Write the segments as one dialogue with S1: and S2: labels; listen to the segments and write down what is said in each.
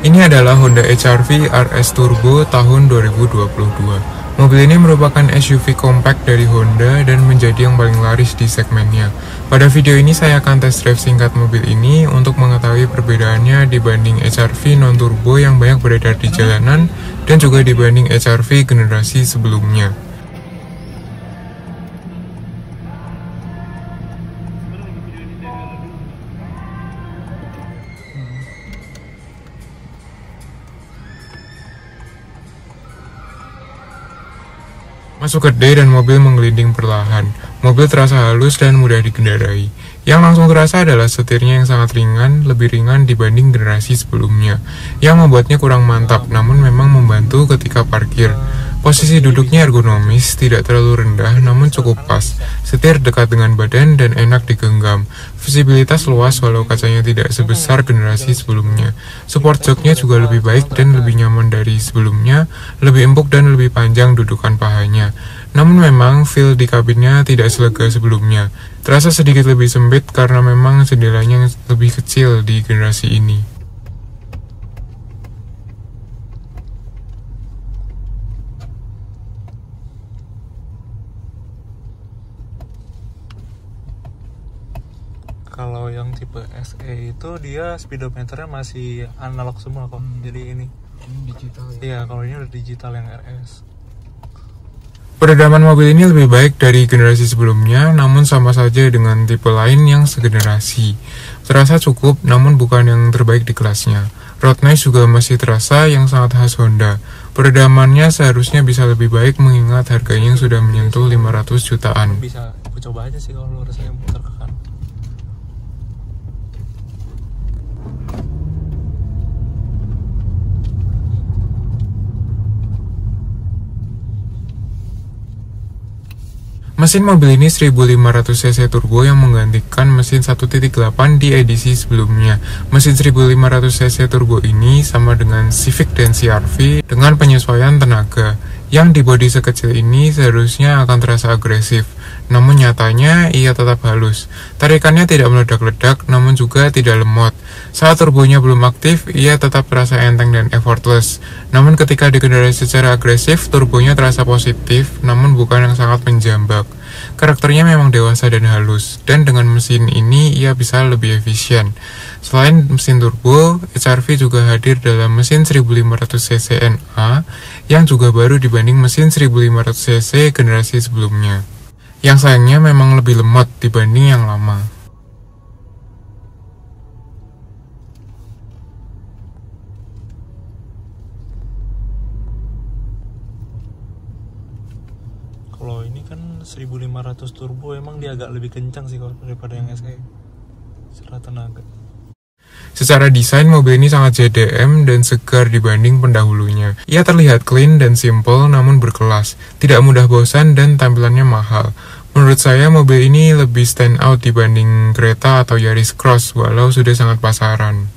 S1: Ini adalah Honda HR-V RS Turbo tahun 2022. Mobil ini merupakan SUV compact dari Honda dan menjadi yang paling laris di segmennya. Pada video ini saya akan test drive singkat mobil ini untuk mengetahui perbedaannya dibanding HR-V non-turbo yang banyak beredar di jalanan dan juga dibanding HR-V generasi sebelumnya. Masuk ke D dan mobil menggelinding perlahan. Mobil terasa halus dan mudah dikendarai. Yang langsung terasa adalah setirnya yang sangat ringan, lebih ringan dibanding generasi sebelumnya, yang membuatnya kurang mantap, namun memang membantu ketika parkir. Posisi duduknya ergonomis, tidak terlalu rendah, namun cukup pas. Setir dekat dengan badan dan enak digenggam. Visibilitas luas walau kacanya tidak sebesar generasi sebelumnya. Support joknya juga lebih baik dan lebih nyaman dari sebelumnya, lebih empuk dan lebih panjang dudukan pahanya. Namun memang feel di kabinnya tidak selega sebelumnya. Terasa sedikit lebih sempit karena memang jendelanya lebih kecil di generasi ini.
S2: Kalau yang tipe SE itu dia speedometernya masih analog semua kok. Jadi ini
S1: Digital ya?
S2: Iya, kalau ini udah digital yang RS.
S1: Peredaman mobil ini lebih baik dari generasi sebelumnya, namun sama saja dengan tipe lain yang segenerasi. Terasa cukup, namun bukan yang terbaik di kelasnya. Road noise juga masih terasa yang sangat khas Honda. Peredamannya seharusnya bisa lebih baik mengingat harganya yang sudah menyentuh 500 jutaan.
S2: Bisa coba aja sih kalau lu rasanya muter ke kanan.
S1: Mesin mobil ini 1500cc turbo yang menggantikan mesin 1.8 di edisi sebelumnya. Mesin 1500cc turbo ini sama dengan Civic dan CR-V dengan penyesuaian tenaga. Yang di bodi sekecil ini seharusnya akan terasa agresif, namun nyatanya ia tetap halus. Tarikannya tidak meledak-ledak, namun juga tidak lemot. Saat turbonya belum aktif, ia tetap terasa enteng dan effortless. Namun ketika dikendarai secara agresif, turbonya terasa positif, namun bukan yang sangat menjambak. Karakternya memang dewasa dan halus, dan dengan mesin ini ia bisa lebih efisien. Selain mesin turbo, HR-V juga hadir dalam mesin 1500cc NA yang juga baru dibanding mesin 1500cc generasi sebelumnya. Yang sayangnya memang lebih lemot dibanding yang lama.
S2: Kalau ini kan 1500 turbo, emang dia agak lebih kencang sih kalau daripada yang SE secara tenaga.
S1: Secara desain, mobil ini sangat JDM dan segar dibanding pendahulunya. Ia terlihat clean dan simple namun berkelas, tidak mudah bosan dan tampilannya mahal. Menurut saya, mobil ini lebih stand out dibanding Creta atau Yaris Cross walau sudah sangat pasaran.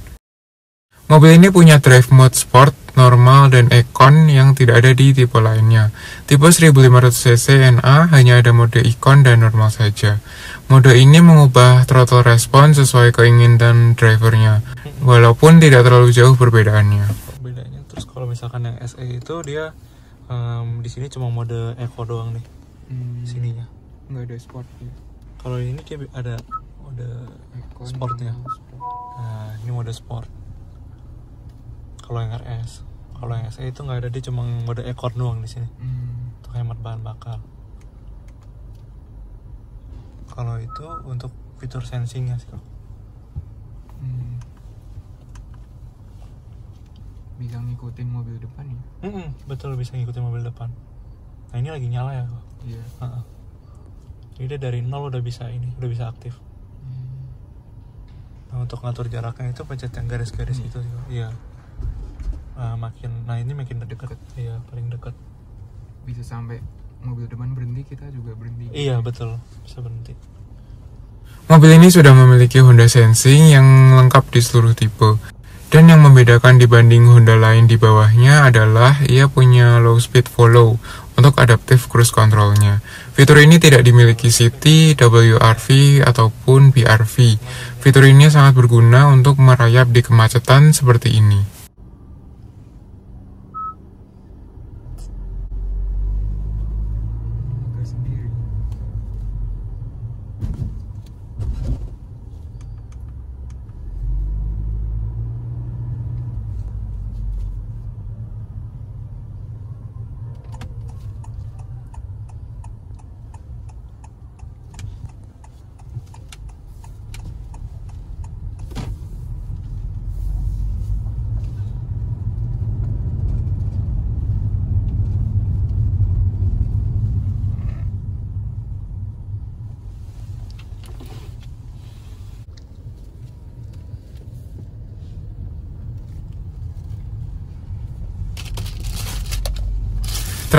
S1: Mobil ini punya drive mode sport, normal, dan econ yang tidak ada di tipe lainnya. Tipe 1500cc NA hanya ada mode econ dan normal saja. Mode ini mengubah throttle response sesuai keinginan drivernya, walaupun tidak terlalu jauh perbedaannya.
S2: Terus kalau misalkan yang SE itu dia di sini cuma mode eco doang nih, sininya
S1: Nggak ada sportnya.
S2: Kalau ini dia ada mode
S1: Econ,
S2: sportnya.
S1: sport.
S2: Nah, ini mode sport. Kalau yang RS, kalau yang SE itu nggak ada, dia cuma mode ekor doang di sini. Untuk hemat bahan bakar. Kalau itu untuk fitur sensingnya sih.
S1: Bisa ngikutin mobil depan ya?
S2: Betul, bisa ngikutin mobil depan. Nah, ini lagi nyala ya kok.
S1: Iya.
S2: Jadi dia dari 0 udah bisa aktif. Nah, untuk ngatur jaraknya itu pencet yang garis-garis itu sih. Iya. Ini makin dekat. Iya, paling dekat.
S1: Bisa sampai mobil depan berhenti, kita juga berhenti.
S2: Iya, betul. Bisa berhenti.
S1: Mobil ini sudah memiliki Honda Sensing yang lengkap di seluruh tipe. Dan yang membedakan dibanding Honda lain di bawahnya adalah ia punya low speed follow untuk adaptive cruise controlnya. Fitur ini tidak dimiliki City, WR-V, ataupun BR-V. Fitur ini sangat berguna untuk merayap di kemacetan seperti ini.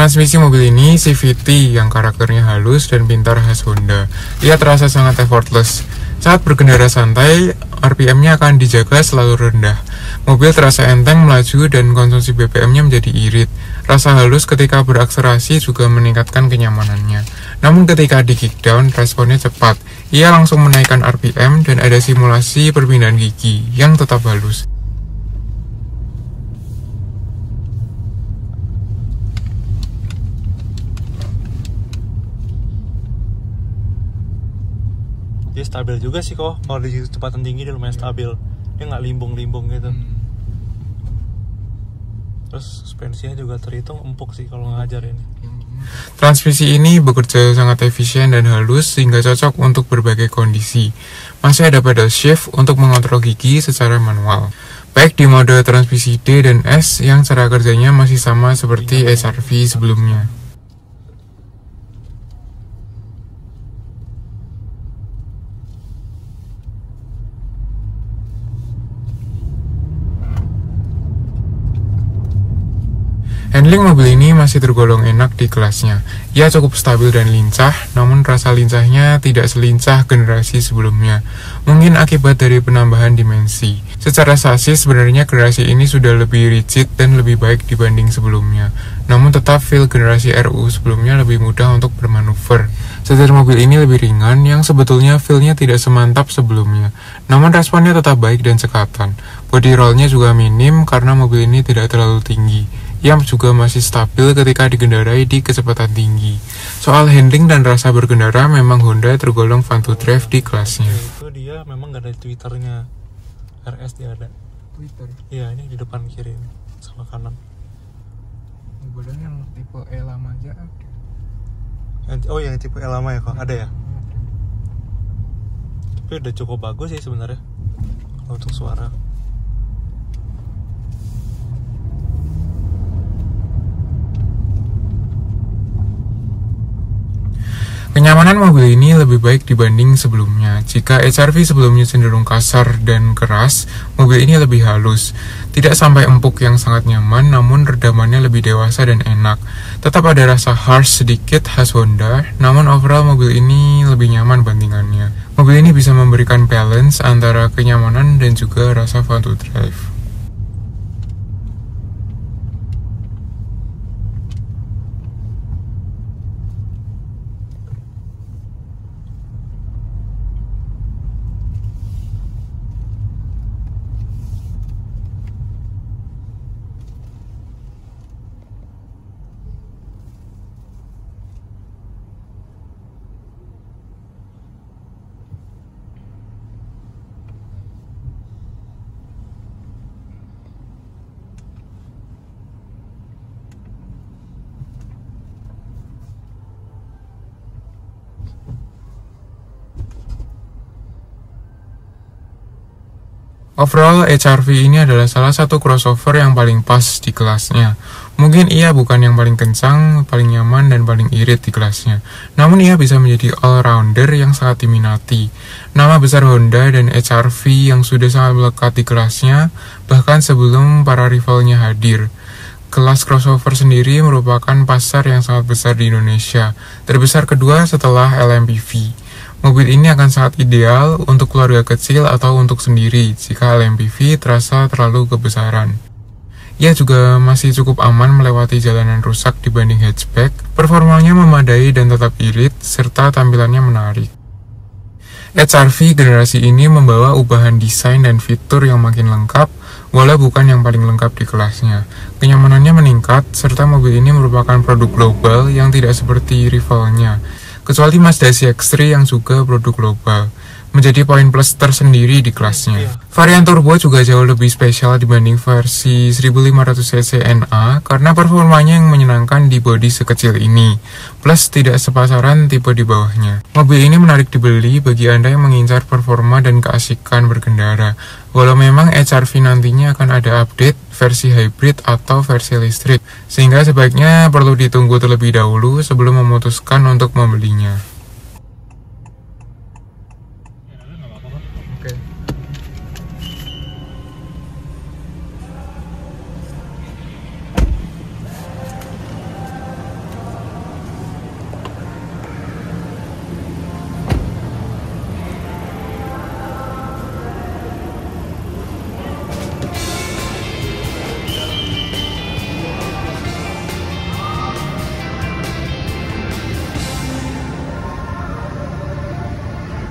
S1: Transmisi mobil ini CVT yang karakternya halus dan pintar khas Honda. Ia terasa sangat effortless. Saat berkendara santai, RPM-nya akan dijaga selalu rendah. Mobil terasa enteng melaju dan konsumsi BBM-nya menjadi irit. Rasa halus ketika berakselerasi juga meningkatkan kenyamanannya. Namun ketika di kickdown, responnya cepat. Ia langsung menaikkan RPM dan ada simulasi perpindahan gigi yang tetap halus.
S2: Dia stabil juga sih kok, kalau di kecepatan tinggi dia lumayan stabil. Dia nggak limbung-limbung gitu. Terus suspensinya juga terhitung empuk sih kalau ngajar ini.
S1: Transmisi ini bekerja sangat efisien dan halus sehingga cocok untuk berbagai kondisi. Masih ada pedal shift untuk mengontrol gigi secara manual. Baik di mode transmisi D dan S yang cara kerjanya masih sama seperti HR-V sebelumnya. Handling mobil ini masih tergolong enak di kelasnya. Ia cukup stabil dan lincah, namun rasa lincahnya tidak selincah generasi sebelumnya. Mungkin akibat dari penambahan dimensi. Secara sasis sebenarnya generasi ini sudah lebih rigid dan lebih baik dibanding sebelumnya. Namun tetap feel generasi RU sebelumnya lebih mudah untuk bermanuver. Setir mobil ini lebih ringan yang sebetulnya feel-nya tidak semantap sebelumnya. Namun responnya tetap baik dan cekatan. Body roll-nya juga minim karena mobil ini tidak terlalu tinggi. Yang juga masih stabil ketika dikendarai di kecepatan tinggi. Soal handling dan rasa berkendara, memang Honda tergolong fun to drive di kelasnya.
S2: Itu dia memang gak ada Twitternya. RS dia ada.
S1: Twitter?
S2: Iya, ini di depan kiri sama kanan.
S1: Mobilnya yang tipe E lama aja ada.
S2: Oh, yang tipe E lama ya kok? Ada ya? Tapi udah cukup bagus sih sebenarnya untuk suara.
S1: Kenyamanan mobil ini lebih baik dibanding sebelumnya. Jika HR-V sebelumnya cenderung kasar dan keras, mobil ini lebih halus. Tidak sampai empuk yang sangat nyaman, namun redamannya lebih dewasa dan enak. Tetap ada rasa harsh sedikit khas Honda, namun overall mobil ini lebih nyaman bandingannya. Mobil ini bisa memberikan balance antara kenyamanan dan juga rasa fun to drive. Overall, HR-V ini adalah salah satu crossover yang paling pas di kelasnya. Mungkin ia bukan yang paling kencang, paling nyaman, dan paling irit di kelasnya. Namun ia bisa menjadi all-rounder yang sangat diminati. Nama besar Honda dan HR-V yang sudah sangat melekat di kelasnya, bahkan sebelum para rivalnya hadir. Kelas crossover sendiri merupakan pasar yang sangat besar di Indonesia, terbesar kedua setelah LMPV. Mobil ini akan sangat ideal untuk keluarga kecil atau untuk sendiri jika LMPV terasa terlalu kebesaran. Ia juga masih cukup aman melewati jalanan rusak dibanding hatchback, performanya memadai dan tetap irit, serta tampilannya menarik. HR-V generasi ini membawa ubahan desain dan fitur yang makin lengkap, walau bukan yang paling lengkap di kelasnya. Kenyamanannya meningkat, serta mobil ini merupakan produk global yang tidak seperti rivalnya, kecuali Mazda CX-3 yang juga produk global, menjadi poin plus tersendiri di kelasnya. Varian turbo juga jauh lebih spesial dibanding versi 1500cc NA karena performanya yang menyenangkan di bodi sekecil ini, plus tidak sepasaran tipe di bawahnya. Mobil ini menarik dibeli bagi Anda yang mengincar performa dan keasikan berkendara. Walau memang HR-V nantinya akan ada update versi hybrid atau versi listrik, sehingga sebaiknya perlu ditunggu terlebih dahulu sebelum memutuskan untuk membelinya.
S2: Oke.